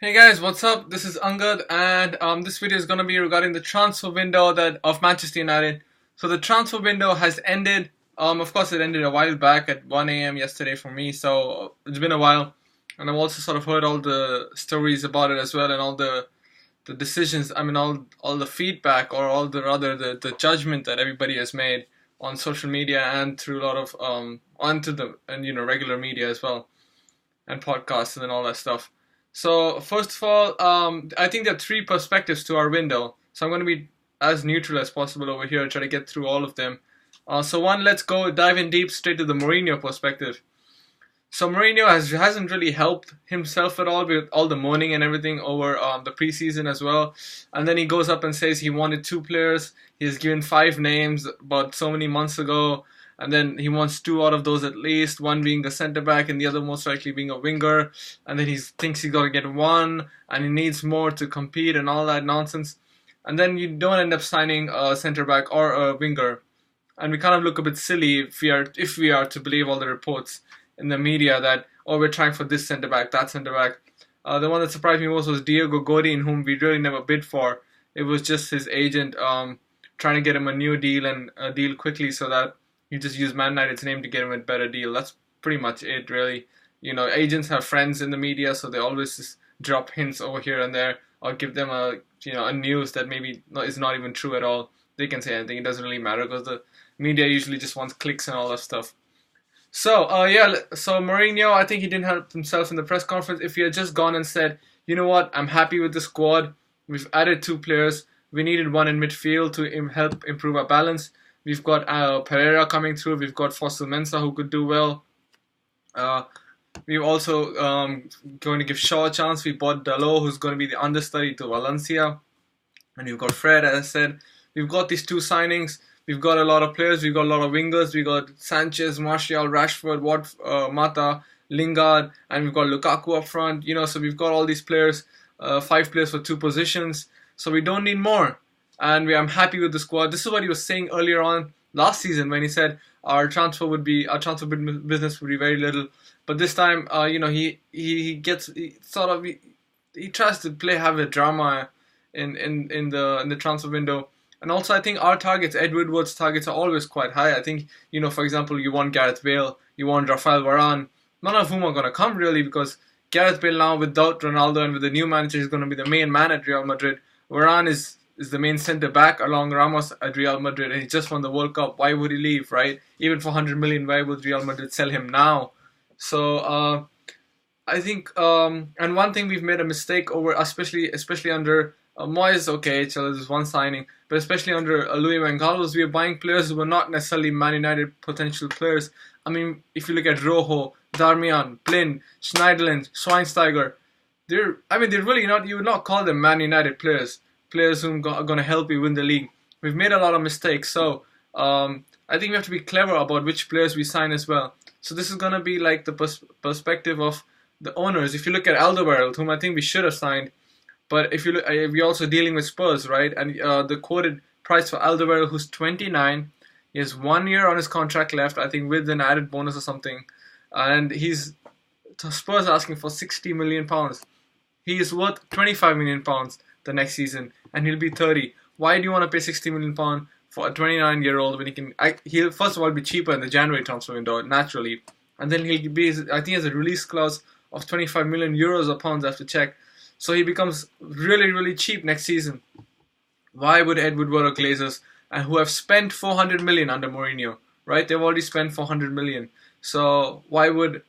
Hey guys, what's up? This is Angad, and this video is gonna be regarding the transfer window that of Manchester United. So the transfer window has ended. Of course, it ended a while back at 1 a.m. yesterday for me. So it's been a while, and I've also sort of heard all the stories about it as well, and all the decisions. I mean, all the feedback or all the rather the judgment that everybody has made on social media and through a lot of onto the and regular media as well and podcasts and all that stuff. So first of all, I think there are three perspectives to our window. So I'm going to be as neutral as possible over here, try to get through all of them. So one, let's go dive in deep straight to the Mourinho perspective. So Mourinho hasn't really helped himself at all with all the moaning and everything over the preseason as well. And then he goes up and says he wanted two players. He has given five names about so many months ago. And then he wants two out of those at least, one being a centre back and the other most likely being a winger. And then he thinks he's got to get one and he needs more to compete and all that nonsense. And then you don't end up signing a centre back or a winger. And we kind of look a bit silly if we are to believe all the reports in the media that, oh, we're trying for this centre back, that centre back. The one that surprised me most was Diego Godin, whom we really never bid for. It was just his agent trying to get him a new deal and a deal quickly so that he just used Man United's name to get him a better deal. That's pretty much it, really. Agents have friends in the media, so they always just drop hints over here and there, or give them a news that maybe is not even true at all. They can say anything; it doesn't really matter because the media usually just wants clicks and all that stuff. So Mourinho, I think he didn't help himself in the press conference. If he had just gone and said, you know what, I'm happy with the squad. We've added two players. We needed one in midfield to help improve our balance. We've got Pereira coming through. We've got Fossil Mensah who could do well. Uh, we're also going to give Shaw a chance. We bought Dalot, who's going to be the understudy to Valencia. And we've got Fred, as I said. We've got these two signings. We've got a lot of players. We've got a lot of wingers. We've got Sanchez, Martial, Rashford, Mata, Lingard, and we've got Lukaku up front. So we've got all these players, five players for two positions. So we don't need more. And I'm happy with the squad. This is what he was saying earlier on last season when he said our transfer business would be very little. But this time, he tries to have a drama in the transfer window. And also, I think our targets, Ed Woodward's targets, are always quite high. I think, for example, you want Gareth Bale, you want Rafael Varane, none of whom are going to come really because Gareth Bale now without Ronaldo and with the new manager is going to be the main man at Real Madrid. Varane is the main centre back along Ramos at Real Madrid, and he just won the World Cup. Why would he leave, right? Even for 100 million, why would Real Madrid sell him now? So I think, and one thing we've made a mistake over, especially under Moyes, okay, so there's one signing, but especially under Louis van Gaal, we are buying players who were not necessarily Man United potential players. I mean, if you look at Rojo, Darmian, Blind, Schneiderlin, Schweinsteiger, they're really not. You would not call them Man United players who are going to help you win the league. We've made a lot of mistakes, so I think we have to be clever about which players we sign as well. So this is going to be like the perspective of the owners. If you look at Alderweireld, whom I think we should have signed, but if you look, we're also dealing with Spurs, right? And the quoted price for Alderweireld, who's 29, he has 1 year on his contract left, I think, with an added bonus or something, and Spurs are asking for £60 million. He is worth £25 million the next season, and he'll be 30. Why do you want to pay £60 million for a 29-year-old when he'll first of all be cheaper in the January transfer window naturally, and then I think he has a release clause of 25 million euros or pounds. I have to check. So he becomes really, really cheap next season. Why would Ed Woodward or Glazers, and who have spent 400 million under Mourinho, right? They've already spent 400 million. So why would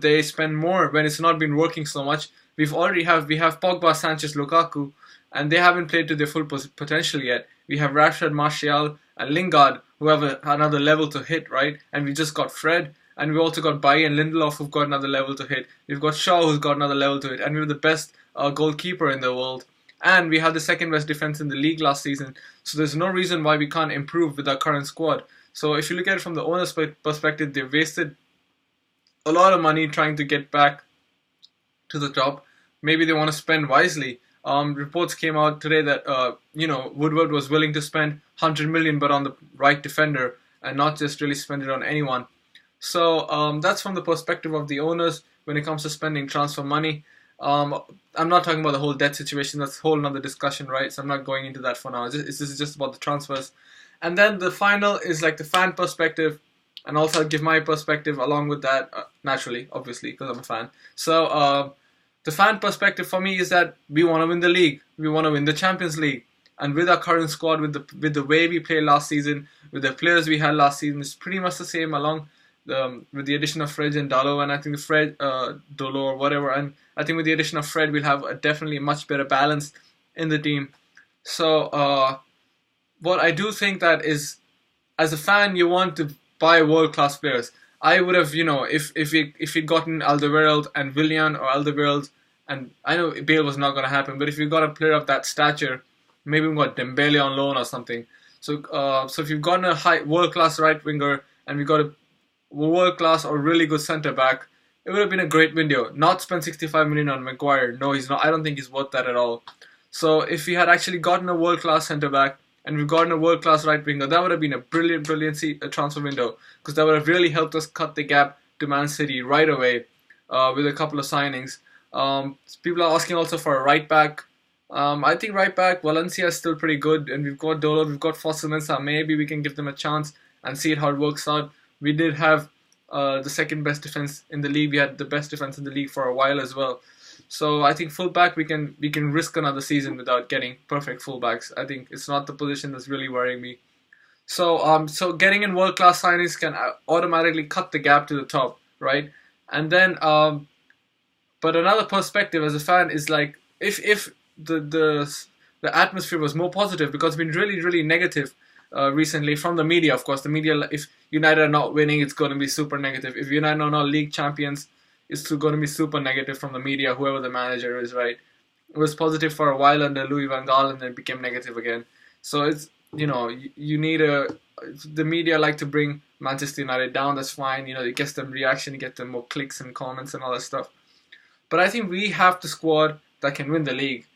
they spend more when it's not been working so much? We have Pogba, Sanchez, Lukaku, and they haven't played to their full potential yet. We have Rashford, Martial, and Lingard, who have another level to hit, right? And we just got Fred. And we've also got Bailly and Lindelof who've got another level to hit. We've got Shaw who's got another level to hit. And we have the best goalkeeper in the world. And we had the second best defense in the league last season. So there's no reason why we can't improve with our current squad. So if you look at it from the owner's perspective, they've wasted a lot of money trying to get back to the top. Maybe they want to spend wisely. Reports came out today that Woodward was willing to spend 100 million but on the right defender and not just really spend it on anyone. So that's from the perspective of the owners. when it comes to spending transfer money. Um, I'm not talking about the whole debt situation. That's a whole another discussion, right? So I'm not going into that for now. This is just about the transfers. And then the final is like the fan perspective, and also I'll give my perspective along with that, naturally, obviously, because I'm a fan. So the fan perspective for me is that we want to win the league. We want to win the Champions League. And with our current squad, with the way we played last season, with the players we had last season, it's pretty much the same along with the addition of Fred and Dalo, and I think the Fred Dolo or whatever. And I think with the addition of Fred, we'll have a definitely much better balance in the team. So what I do think that is, as a fan, you want to buy world class players. I would have, if we'd gotten Alderweireld and Willian, or Alderweireld, and I know Bale was not going to happen, but if you got a player of that stature, maybe we got Dembele on loan or something. So if you've gotten a high world class right winger and we got a world class or really good centre back, it would have been a great window. Not spend 65 million on Maguire. No, he's not. I don't think he's worth that at all. So if we had actually gotten a world class centre back and we've gotten a world class right winger, that would have been a brilliant transfer window, because that would have really helped us cut the gap to Man City right away with a couple of signings. People are asking also for a right back. I think right back, Valencia is still pretty good, and we've got Dolo, we've got Foster-Mensah. Maybe we can give them a chance and see how it works out. We did have the second best defense in the league. We had the best defense in the league for a while as well. So I think fullback we can risk another season without getting perfect fullbacks. I think it's not the position that's really worrying me. So getting in world class signings can automatically cut the gap to the top, right? And then but another perspective as a fan is like, if the atmosphere was more positive, because it's been really negative recently from the media. Of course, the media, if United are not winning, it's going to be super negative. If United are not league champions, it's going to be super negative from the media, whoever the manager is, right? It was positive for a while under Louis van Gaal, and then it became negative again. So it's, you need the media like to bring Manchester United down. That's fine. It gets them reaction, it gets them more clicks and comments and all that stuff. But I think we have the squad that can win the league.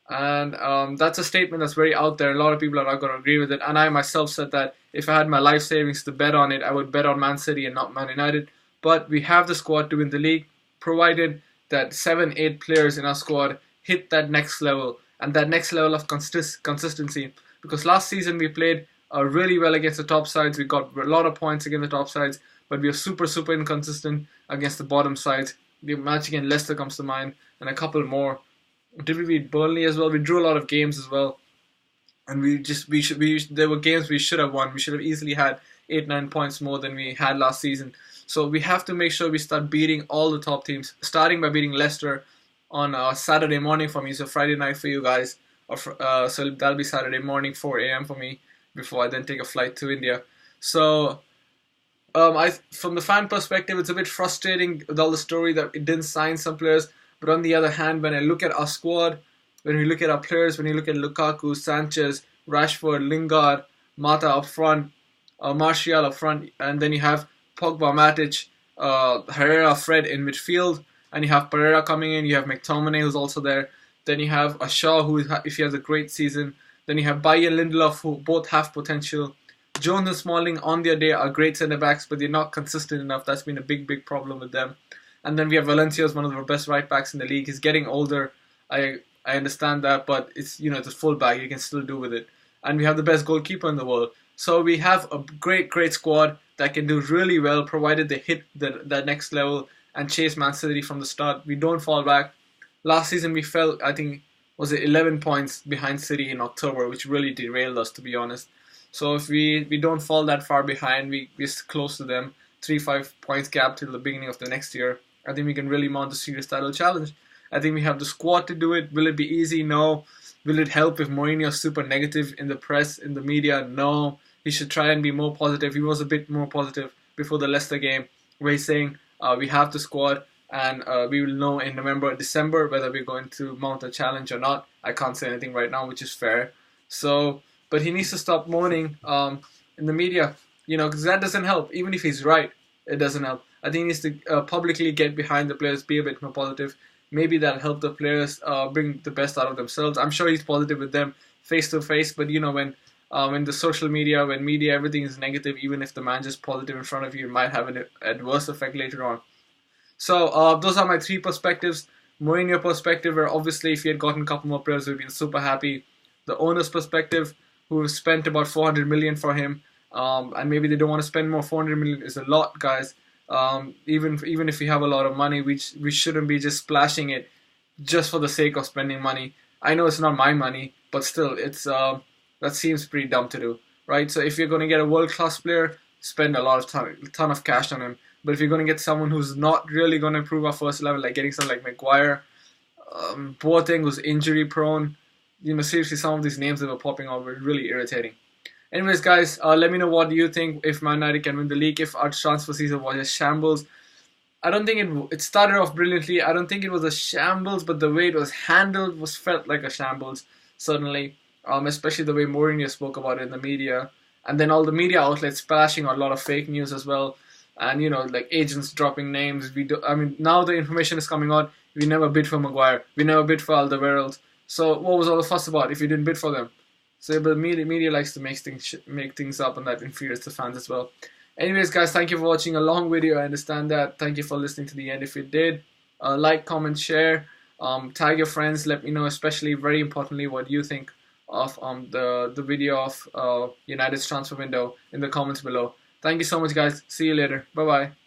And that's a statement that's very out there. A lot of people are not going to agree with it. And I myself said that if I had my life savings to bet on it, I would bet on Man City and not Man United. But we have the squad to win the league, provided that 7-8 players in our squad hit that next level, and that next level of consistency. Because last season we played really well against the top sides. We got a lot of points against the top sides, but we are super inconsistent against the bottom sides. The match against Leicester comes to mind, and a couple more. Did we beat Burnley as well? We drew a lot of games as well, and there were games we should have won. We should have easily had 8-9 points more than we had last season. So we have to make sure we start beating all the top teams, starting by beating Leicester on Saturday morning for me. So Friday night for you guys, so that'll be Saturday morning 4 a.m. for me before I then take a flight to India. So from the fan perspective, it's a bit frustrating with all the story that it didn't sign some players. But on the other hand, when I look at our squad, when we look at our players, when you look at Lukaku, Sanchez, Rashford, Lingard, Mata up front, Martial up front, and then you have Pogba, Matic, Herrera, Fred in midfield, and you have Pereira coming in, you have McTominay who's also there, then you have Shaw who, if he has a great season, then you have Bailly and Lindelof who both have potential. Jones and Smalling on their day are great centre-backs, but they're not consistent enough. That's been a big problem with them. And then we have Valencia as one of our best right backs in the league. He's getting older. I understand that, but it's it's a full back. You can still do with it. And we have the best goalkeeper in the world. So we have a great squad that can do really well, provided they hit that next level and chase Man City from the start. We don't fall back. Last season we fell, I think, was it 11 points behind City in October, which really derailed us, to be honest. So if we don't fall that far behind, we're close to them, 3-5 points gap till the beginning of the next year. I think we can really mount a serious title challenge. I think we have the squad to do it. Will it be easy? No. Will it help if Mourinho is super negative in the press, in the media? No. He should try and be more positive. He was a bit more positive before the Leicester game, where he's saying we have the squad and we will know in November, December whether we're going to mount a challenge or not. I can't say anything right now, which is fair. So, but he needs to stop moaning in the media, because that doesn't help. Even if he's right, it doesn't help. I think he needs to publicly get behind the players, be a bit more positive. Maybe that'll help the players bring the best out of themselves. I'm sure he's positive with them face to face, but when the social media, when media, everything is negative, even if the manager's positive in front of you, it might have an adverse effect later on. So those are my three perspectives. Mourinho perspective, where obviously if he had gotten a couple more players, we'd been super happy. The owner's perspective, who have spent about 400 million for him, and maybe they don't want to spend more. 400 million is a lot, guys. Even if we have a lot of money, we shouldn't be just splashing it just for the sake of spending money. I know it's not my money, but still, it's that seems pretty dumb to do, right? So if you're going to get a world class player, spend a lot of ton of cash on him. But if you're going to get someone who's not really going to improve our first level, like getting someone like Maguire, Boateng who's injury prone, seriously, some of these names that were popping out were really irritating. Anyways, guys, let me know what you think if Man United can win the league, if our transfer season was a shambles. I don't think it started off brilliantly. I don't think it was a shambles, but the way it was handled was felt like a shambles, certainly. Especially the way Mourinho spoke about it in the media, and then all the media outlets splashing on a lot of fake news as well, and like agents dropping names. I mean, now the information is coming out. We never bid for Maguire. We never bid for Alderweireld. So what was all the fuss about if you didn't bid for them? So, but media likes to make things up, and that infuriates the fans as well. Anyways, guys, thank you for watching a long video. I understand that. Thank you for listening to the end. If you did, like, comment, share, tag your friends. Let me know, especially very importantly, what you think of the video of United's transfer window in the comments below. Thank you so much, guys. See you later. Bye bye.